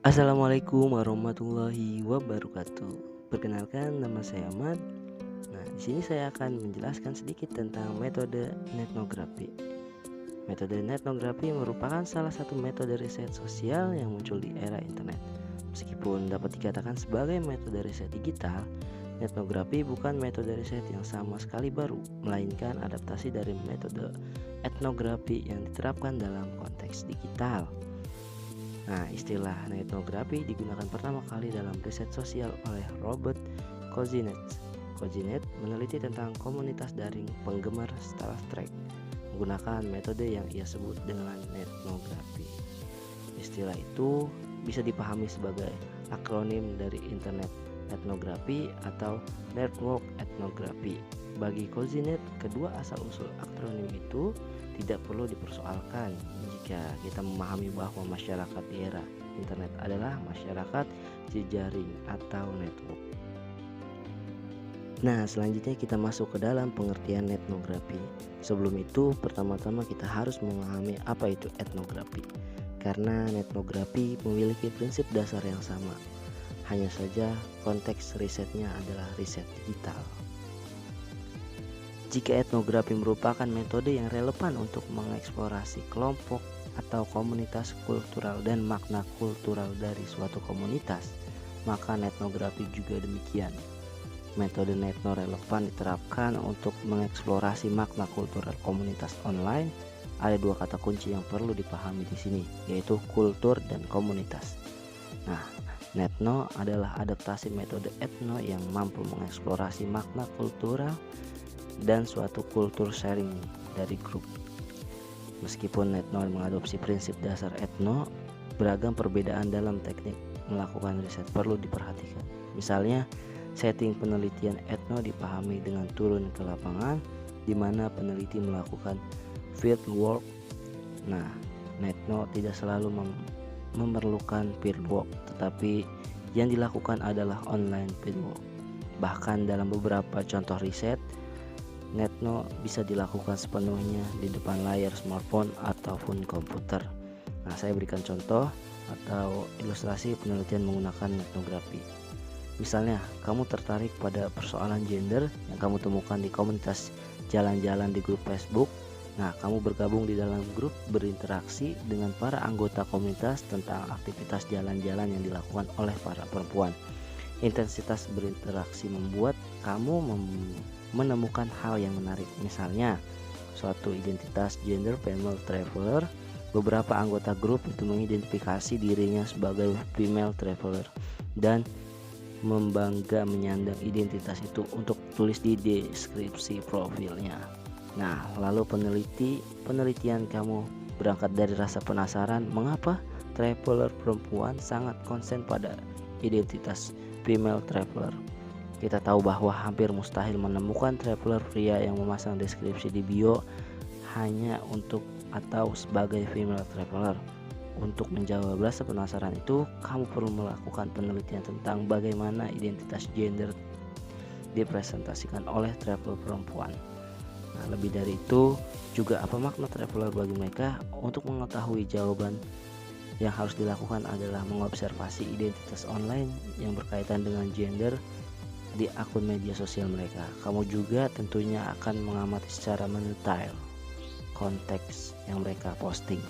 Assalamualaikum warahmatullahi wabarakatuh. Perkenalkan, nama saya Ahmad. Nah, di sini saya akan menjelaskan sedikit tentang metode etnografi. Metode etnografi merupakan salah satu metode riset sosial yang muncul di era internet. Meskipun dapat dikatakan sebagai metode riset digital, etnografi bukan metode riset yang sama sekali baru, melainkan adaptasi dari metode etnografi yang diterapkan dalam konteks digital. Nah, istilah etnografi digunakan pertama kali dalam riset sosial oleh Robert Kozinet. Kozinet meneliti tentang komunitas daring penggemar Star Trek menggunakan metode yang ia sebut dengan etnografi. Istilah itu bisa dipahami sebagai akronim dari Internet Etnografi atau Network Etnografi. Bagi Kozinet, kedua asal-usul akronim itu tidak perlu dipersoalkan jika kita memahami bahwa masyarakat di era internet adalah masyarakat jejaring atau network. Nah, selanjutnya kita masuk ke dalam pengertian etnografi. Sebelum itu, pertama-tama kita harus memahami apa itu etnografi. Karena etnografi memiliki prinsip dasar yang sama. Hanya saja konteks risetnya adalah riset digital. Jika etnografi merupakan metode yang relevan untuk mengeksplorasi kelompok atau komunitas kultural dan makna kultural dari suatu komunitas, maka etnografi juga demikian. Metode etno relevan diterapkan untuk mengeksplorasi makna kultural komunitas online. Ada dua kata kunci yang perlu dipahami di sini, yaitu kultur dan komunitas. Nah, etno adalah adaptasi metode etno yang mampu mengeksplorasi makna kultural dan suatu kultur sharing dari grup. Meskipun etno mengadopsi prinsip dasar etno, beragam perbedaan dalam teknik melakukan riset perlu diperhatikan. Misalnya, setting penelitian etno dipahami dengan turun ke lapangan, di mana peneliti melakukan field work. Nah, etno tidak selalu memerlukan field work, tetapi yang dilakukan adalah online field work. Bahkan dalam beberapa contoh riset, etno bisa dilakukan sepenuhnya di depan layar smartphone ataupun komputer. Nah, saya berikan contoh atau ilustrasi penelitian menggunakan etnografi. Misalnya, kamu tertarik pada persoalan gender yang kamu temukan di komunitas jalan-jalan di grup Facebook. Nah, kamu bergabung di dalam grup, berinteraksi dengan para anggota komunitas tentang aktivitas jalan-jalan yang dilakukan oleh para perempuan. Intensitas berinteraksi membuat kamu menemukan hal yang menarik. Misalnya, suatu identitas gender female traveler. Beberapa anggota grup itu mengidentifikasi dirinya sebagai female traveler dan membangga menyandang identitas itu untuk tulis di deskripsi profilnya. Nah, lalu penelitian kamu berangkat dari rasa penasaran mengapa traveler perempuan sangat konsen pada identitas female traveler. Kita tahu bahwa hampir mustahil menemukan traveler pria yang memasang deskripsi di bio hanya untuk atau sebagai female traveler. Untuk menjawab rasa penasaran itu, kamu perlu melakukan penelitian tentang bagaimana identitas gender dipresentasikan oleh traveler perempuan. Nah, lebih dari itu, juga apa makna traveler bagi mereka. Untuk mengetahui jawaban, yang harus dilakukan adalah mengobservasi identitas online yang berkaitan dengan gender di akun media sosial mereka. Kamu juga tentunya akan mengamati secara mendetail konteks yang mereka posting.